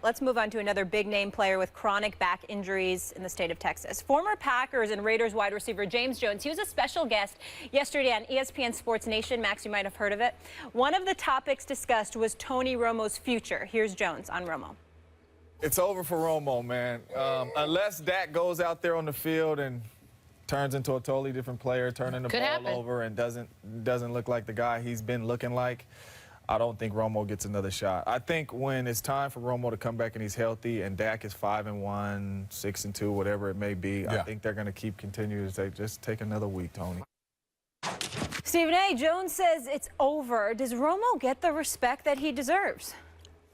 Let's move on to another big-name player with chronic back injuries in the state of Texas. Former Packers and Raiders wide receiver James Jones. He was a special guest yesterday on ESPN Sports Nation. Max, you might have heard of it. One of the topics discussed was Tony Romo's future. Here's Jones on Romo. It's over for Romo, man. Unless Dak goes out there on the field and turns into a totally different player, turning the ball over and doesn't look like the guy he's been looking like, I don't think Romo gets another shot. I think when it's time for Romo to come back and he's healthy and Dak is 5-1, 6-2, whatever it may be, I think they're going to continue to say, just take another week, Tony. Stephen A. Jones says it's over. Does Romo get the respect that he deserves?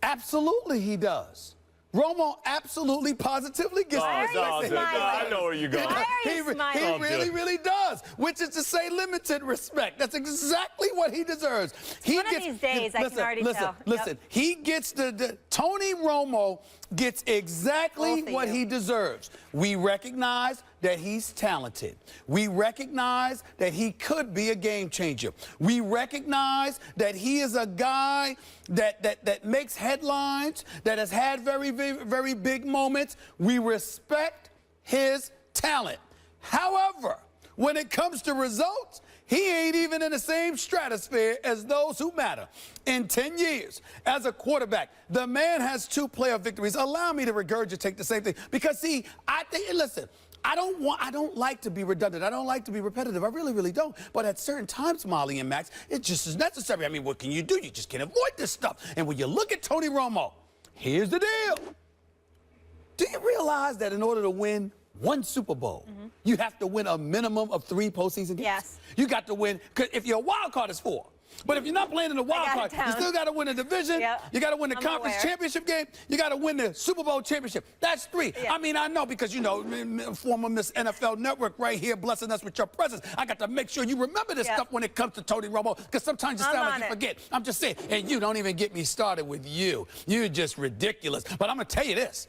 Absolutely he does. Romo absolutely, positively gets I know where you're going. Why are you smiling? He really does, which is to say limited respect. That's exactly what he deserves. One of these days, I can already tell. Listen, he gets Tony Romo gets exactly what he deserves. We recognize that he's talented. We recognize that he could be a game changer. We recognize that he is a guy that makes headlines, that has had very big moments. We respect his talent. However, when it comes to results, he ain't even in the same stratosphere as those who matter. In 10 years, as a quarterback, the man has 2 playoff victories. Allow me to regurgitate the same thing. Because, see, I think, listen, I don't like to be redundant. I don't like to be repetitive. I really don't. But at certain times, Molly and Max, it just is necessary. I mean, what can you do? You just can't avoid this stuff. And when you look at Tony Romo, here's the deal. Do you realize that in order to win 1 Super Bowl, you have to win a minimum of 3 postseason games? Yes. You got to win, because if your wild card is 4. But if you're not playing in the wild card, you still got to win the division. Yep. You got to win the conference championship game. You got to win the Super Bowl championship. That's 3. Yeah. I mean, I know because, you know, former Miss NFL Network right here blessing us with your presence. I got to make sure you remember this stuff when it comes to Tony Romo, because sometimes you sound like you forget. I'm just saying, and you don't even get me started with you. You're just ridiculous. But I'm going to tell you this.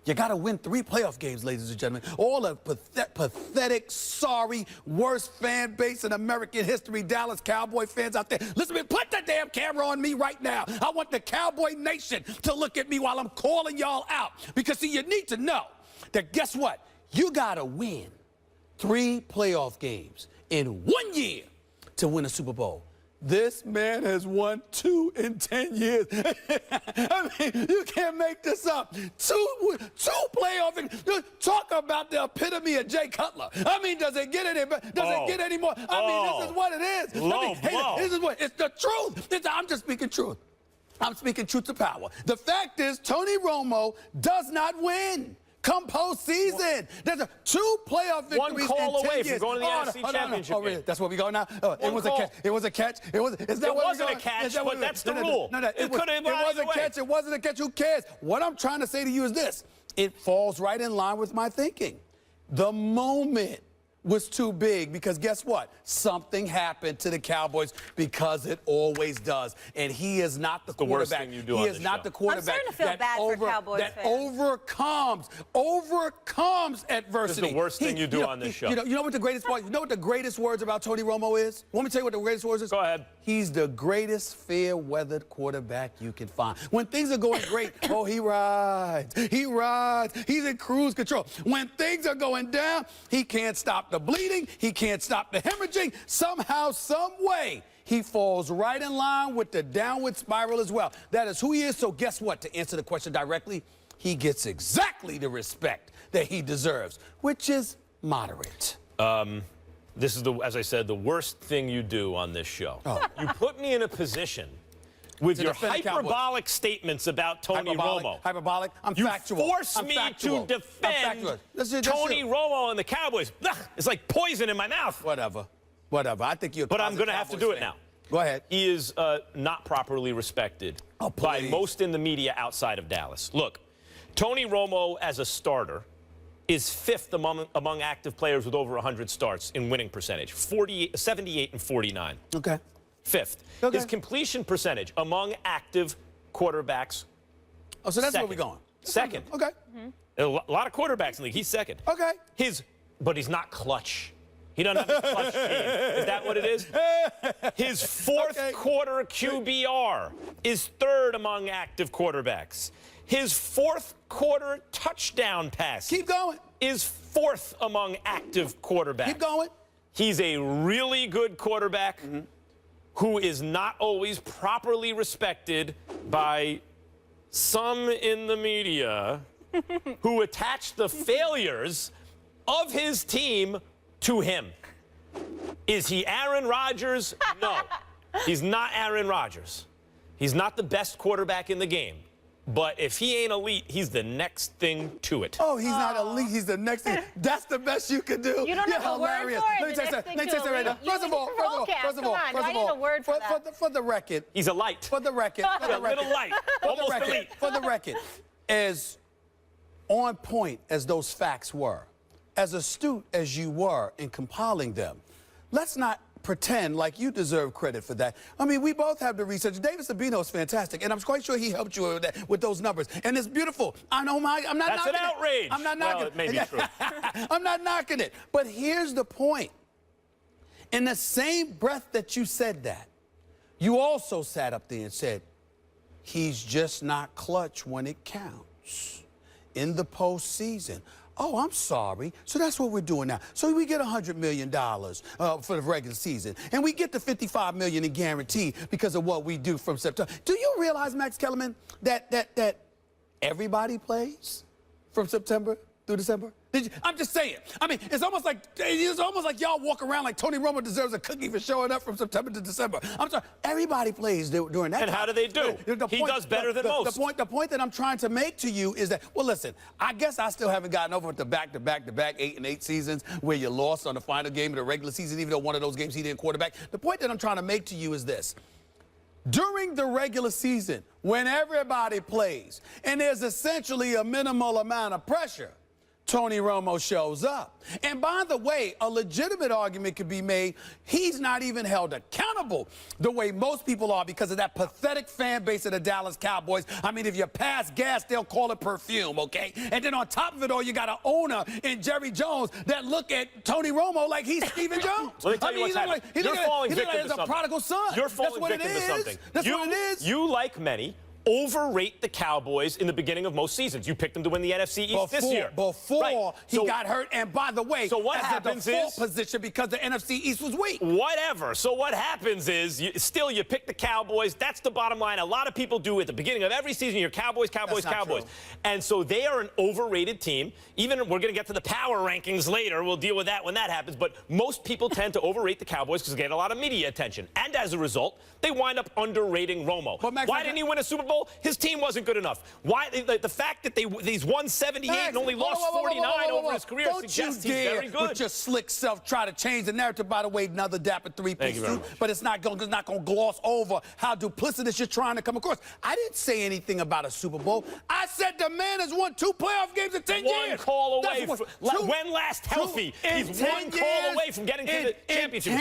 You got to win 3 playoff games, ladies and gentlemen. All the pathetic, sorry, worst fan base in American history, Dallas Cowboy fans out there. Listen to me, put the damn camera on me right now. I want the Cowboy Nation to look at me while I'm calling y'all out. Because, see, you need to know that, guess what? You got to win 3 playoff games in 1 year to win a Super Bowl. This man has won 2 in 10 years. I mean, you can't make this up. Two playoff. Talk about the epitome of Jay Cutler. I mean, does it get any better? Does it get any more? I mean, this is what it is. This is what it's the truth. I'm just speaking truth. I'm speaking truth to power. The fact is, Tony Romo does not win. Come postseason, there's 2 playoff victories. 1 call in 10 away years. from going to the NFC Championship game. Really? That's where we go now. It was a catch. It was a catch. It wasn't a catch, but that's the rule. It was a catch. It wasn't a catch. Who cares? What I'm trying to say to you is this: it falls right in line with my thinking. The moment was too big because guess what? Something happened to the Cowboys because it always does. And he is not the quarterback. He is not the quarterback that overcomes adversity. This is the worst thing you do on this show. You know what the greatest part? You know what the greatest words about Tony Romo is? Want me to tell you what the greatest words is? Go ahead. He's the greatest fair-weathered quarterback you can find. When things are going great, oh, he rides. He rides. He's in cruise control. When things are going down, he can't stop the bleeding. He can't stop the hemorrhaging. Somehow, some way, he falls right in line with the downward spiral as well. That is who he is. So guess what? To answer the question directly, he gets exactly the respect that he deserves, which is moderate. This is, as I said, the worst thing you do on this show. You put me in a position with your hyperbolic statements about Tony Romo. Hyperbolic? I'm factual. You force me to defend Tony Romo and the Cowboys. Ugh, it's like poison in my mouth. Whatever. I think you're. But I'm going to have to do it now. Go ahead. He is not properly respected by most in the media outside of Dallas. Look, Tony Romo as a starter is 5th among active players with over 100 starts in winning percentage, 78 and 49. Okay. 5th. Okay. His completion percentage among active quarterbacks. Oh, so that's where we're going. Second. Okay. A lot of quarterbacks in the league. He's second. Okay. But he's not clutch. He doesn't have a clutch game. Is that what it is? His 4th quarter QBR is 3rd among active quarterbacks. His fourth quarter touchdown pass. Keep going. Is fourth among active quarterbacks. Keep going. He's a really good quarterback who is not always properly respected by some in the media who attach the failures of his team to him. Is he Aaron Rodgers? No. He's not Aaron Rodgers. He's not the best quarterback in the game. But if he ain't elite, he's the next thing to it. Oh, he's not elite. He's the next thing. That's the best you can do. You don't have a word for it. Let me tell you right now. First of all, for the record. He's a light. For the record. A little light. Almost elite. For the record, as on point as those facts were, as astute as you were in compiling them, let's not pretend like you deserve credit for that. I mean, we both have the research. David Sabino's fantastic, and I'm quite sure he helped you with those numbers. And it's beautiful. I'm not knocking it. That's an outrage. I'm not knocking it. It may be true. I'm not knocking it. But here's the point. In the same breath that you said that, you also sat up there and said, he's just not clutch when it counts in the postseason. Oh, I'm sorry. So that's what we're doing now. So we get $100 million for the regular season, and we get the $55 million in guarantee because of what we do from September. Do you realize, Max Kellerman, that everybody plays from September through December? I'm just saying. I mean, it's almost like y'all walk around like Tony Romo deserves a cookie for showing up from September to December. I'm sorry. Everybody plays during that And time. how do they do? He does better than most. The point that I'm trying to make to you is that, well, listen, I guess I still haven't gotten over the back-to-back 8-8 seasons where you lost on the final game of the regular season, even though one of those games he didn't quarterback. The point that I'm trying to make to you is this. During the regular season, when everybody plays, and there's essentially a minimal amount of pressure, Tony Romo shows up. And by the way, a legitimate argument could be made, he's not even held accountable the way most people are because of that pathetic fan base of the Dallas Cowboys. I mean, if you pass gas, they'll call it perfume, okay? And then on top of it all, you got an owner in Jerry Jones that look at Tony Romo like he's Stephen Jones. Let me tell you what's happening. You're falling victim to something. A prodigal son. You're falling victim to something. That's what it is. You, like many, overrate the Cowboys in the beginning of most seasons. You picked them to win the NFC East this year. Before he got hurt, and by the way, so what happens is position because the NFC East was weak. Whatever. So what happens is you pick the Cowboys. That's the bottom line. A lot of people do at the beginning of every season. You're Cowboys. True. And so they are an overrated team. Even we're going to get to the power rankings later. We'll deal with that when that happens. But most people tend to overrate the Cowboys because they get a lot of media attention. And as a result, they wind up underrating Romo. Why didn't he win a Super Bowl? His team wasn't good enough. Why the fact that he's won 78 and only lost 49 over his career suggests he's very good. With your slick self try to change the narrative. By the way, another dapper three-piece suit, but it's not going to gloss over how duplicitous you're trying to come across. I didn't say anything about a Super Bowl. I said the man has won 2 playoff games in 10 years. One call away. When last healthy, he's one call away from getting to the championship.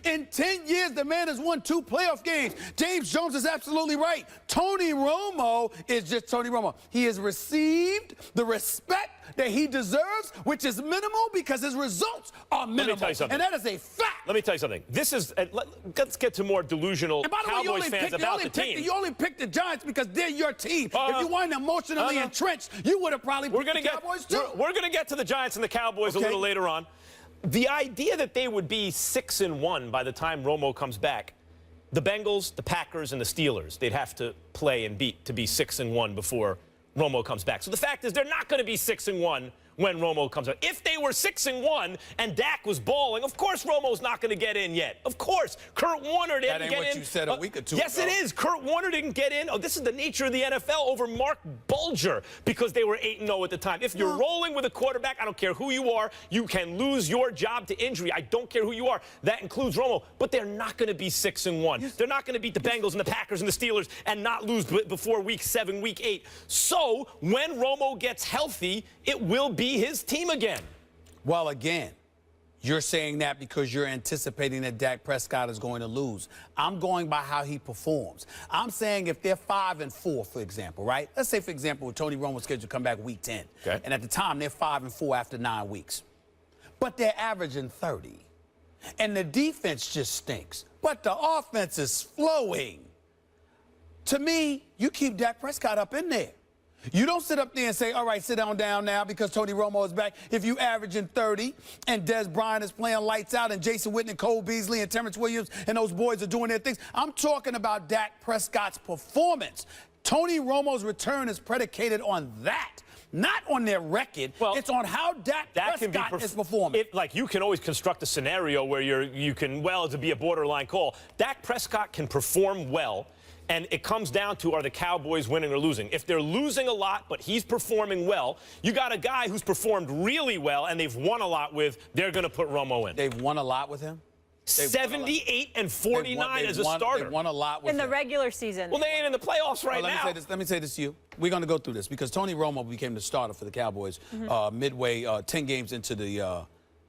In 10 years, the man has won 2 playoff games. James Jones is absolutely right. Tony Romo is just Tony Romo. He has received the respect that he deserves, which is minimal because his results are minimal. Let me tell you something. And that is a fact. Let me tell you something. This is, let's get to more delusional Cowboys fans about the team. You only picked the Giants because they're your team. If you weren't emotionally entrenched, you would have probably picked the Cowboys too. We're going to get to the Giants and the Cowboys a little later on. The idea that they would be 6-1 by the time Romo comes back, the Bengals, the Packers, and the Steelers, they'd have to play and beat to be 6-1 before Romo comes back. So the fact is they're not going to be 6-1 when Romo comes back. If they were 6-1 and Dak was balling, of course Romo's not going to get in yet. Of course. Kurt Warner didn't get in. That ain't what you said a week or two ago. Yes, it is. Kurt Warner didn't get in. Oh, this is the nature of the NFL over Mark Bulger because they were 8-0 at the time. If you're rolling with a quarterback, I don't care who you are, you can lose your job to injury. I don't care who you are. That includes Romo. But they're not going to be 6-1. They're not going to beat the Bengals and the Packers and the Steelers and not lose before week 7, week 8. So when Romo gets healthy, it will be his team again. Well, again, you're saying that because you're anticipating that Dak Prescott is going to lose. I'm going by how he performs. I'm saying if they're 5-4, for example, right? Let's say, for example, Tony Romo's scheduled to come back week 10. Okay. And at the time, they're 5-4 after 9 weeks. But they're averaging 30. And the defense just stinks. But the offense is flowing. To me, you keep Dak Prescott up in there. You don't sit up there and say, all right, sit down now because Tony Romo is back. If you averaging 30 and Des Bryant is playing lights out and Jason Witten and Cole Beasley and Terrence Williams and those boys are doing their things, I'm talking about Dak Prescott's performance. Tony Romo's return is predicated on that, not on their record. Well, it's on how Dak Prescott is performing. Like, you can always construct a scenario where you can, well, to be a borderline call. Dak Prescott can perform well. And it comes down to, are the Cowboys winning or losing? If they're losing a lot, but he's performing well, you got a guy who's performed really well, and they've won a lot with, they're going to put Romo in. They've won a lot with him? 78 and 49 as a starter. They won a lot with him. In the regular season. Well, they ain't in the playoffs right now. Let me say this to you. We're going to go through this because Tony Romo became the starter for the Cowboys midway, 10 games into the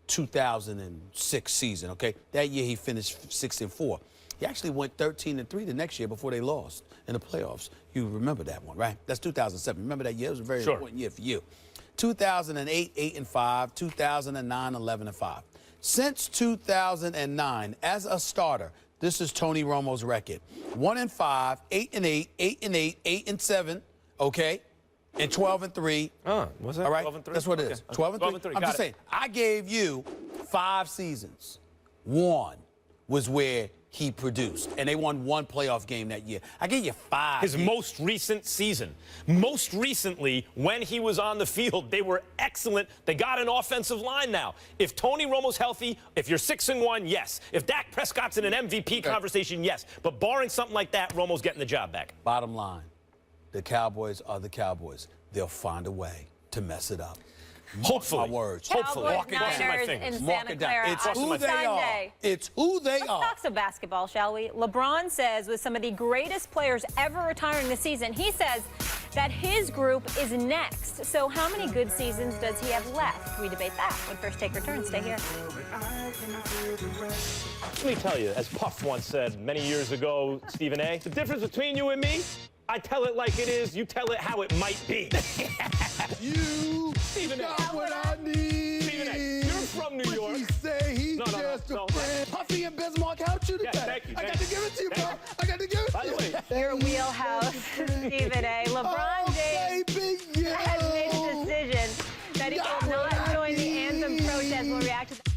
2006 season, okay? That year he finished 6-4. He actually went 13-3 the next year before they lost in the playoffs. You remember that one, right? That's 2007. Remember that year? It was a very important year for you. 2008, 8-5. 2009, 11-5. Since 2009, as a starter, this is Tony Romo's record: 1-5, 8-8, 8-8, 8-7, okay, and 12-3. Was that all right? 12-3? That's what it is. 12-3. I'm just saying. I gave you 5 seasons. One was where he produced, and they won 1 playoff game that year. I gave you 5. His most recent season. Most recently, when he was on the field, they were excellent. They got an offensive line now. If Tony Romo's healthy, if you're 6-1, yes. If Dak Prescott's in an MVP conversation, yes. But barring something like that, Romo's getting the job back. Bottom line, the Cowboys are the Cowboys. They'll find a way to mess it up. Hopefully. My words. Hopefully. Cowboys, Niners in Santa Clara. It's who they are. It's who they are. Let's talk some basketball, shall we? LeBron says with some of the greatest players ever retiring this season, he says that his group is next. So how many good seasons does he have left? We debate that when First Take returns. Stay here. Let me tell you, as Puff once said many years ago, Stephen A., the difference between you and me, I tell it like it is, you tell it how it might be. You Stephen A. got what I need. Stephen A., you're from New York. He say he's just a friend. Puffy and Bismarck helped you today. Thank you. I got to give it to you, bro. I got to give it to you. Your wheelhouse, Stephen A. LeBron James has made a decision that he will not join the anthem protest. We'll react to that.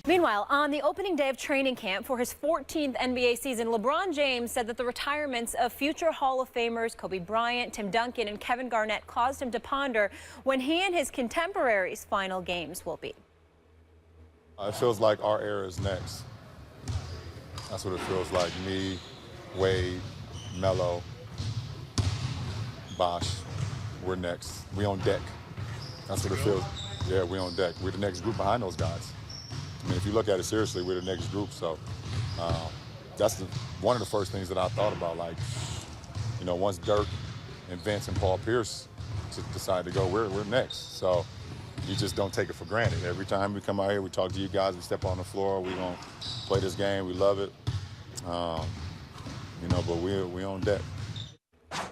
Meanwhile, on the opening day of training camp for his 14th NBA season, LeBron James said that the retirements of future Hall of Famers Kobe Bryant, Tim Duncan, and Kevin Garnett caused him to ponder when he and his contemporaries' final games will be. It feels like our era is next. That's what it feels like. Me, Wade, Melo, Bosh, we're next. We on deck. That's what it feels. Yeah, we on deck. We're the next group behind those guys. I mean, if you look at it seriously, we're the next group. So that's one of the first things that I thought about. Like, you know, once Dirk and Vince and Paul Pierce decide to go, we're next. So you just don't take it for granted. Every time we come out here, we talk to you guys, we step on the floor, we gonna play this game, we love it. You know, but we on deck.